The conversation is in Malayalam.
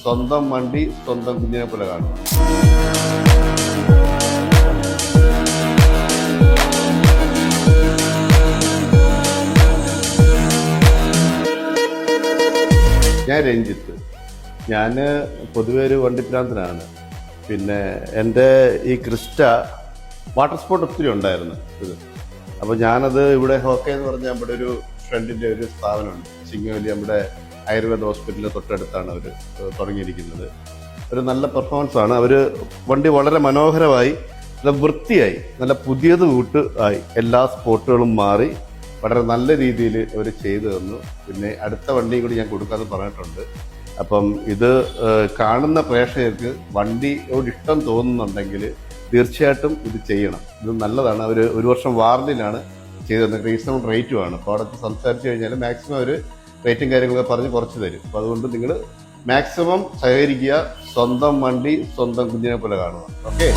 സ്വന്തം വണ്ടി സ്വന്തം കുഞ്ഞിനെ പോലെ കാണുക. ഞാൻ രഞ്ജിത്ത്. ഞാൻ പൊതുവെ ഒരു വണ്ടിപ്രാന്തനാണ്. പിന്നെ എൻ്റെ ഈ ക്രിസ്റ്റ വാട്ടർ സ്പോർട്ട് ഒത്തിരി ഉണ്ടായിരുന്നു ഇത്. അപ്പോൾ ഞാനത് ഇവിടെ ഹോക്കെ എന്ന് പറഞ്ഞാൽ നമ്മുടെ ഒരു ഫ്രണ്ടിൻ്റെ ഒരു സ്ഥാപനമുണ്ട് ചിങ്ങവലി, നമ്മുടെ ആയുർവേദ ഹോസ്പിറ്റലിന് തൊട്ടടുത്താണ് അവർ തുടങ്ങിയിരിക്കുന്നത്. ഒരു നല്ല പെർഫോമൻസാണ്. അവർ വണ്ടി വളരെ മനോഹരമായി, നല്ല വൃത്തിയായി, നല്ല പുതിയത് കൂട്ട് ആയി, എല്ലാ സ്പോട്ടുകളും മാറി വളരെ നല്ല രീതിയിൽ അവർ ചെയ്തു തന്നു. പിന്നെ അടുത്ത വണ്ടിയും കൂടി ഞാൻ കൊടുക്കാമെന്ന് പറഞ്ഞിട്ടുണ്ട്. അപ്പം ഇത് കാണുന്ന പ്രേക്ഷകർക്ക് വണ്ടിയോട് ഇഷ്ടം തോന്നുന്നുണ്ടെങ്കിൽ തീർച്ചയായിട്ടും ഇത് ചെയ്യണം. ഇത് നല്ലതാണ്. അവർ 1 വർഷം വാറണ്ടിയിലാണ് ചെയ്തത്. റീസണബിൾ റേറ്റുമാണ്. പ്രോഡക്റ്റ് സംസാരിച്ചു കഴിഞ്ഞാൽ മാക്സിമം ഒരു റേറ്റും കാര്യങ്ങളൊക്കെ പറഞ്ഞ് കുറച്ച് തരും. അപ്പോൾ അതുകൊണ്ട് നിങ്ങൾ മാക്സിമം സഹകരിക്കുക. സ്വന്തം വണ്ടി സ്വന്തം കുഞ്ഞിനെ പോലെ കാണുക. ഓക്കെ.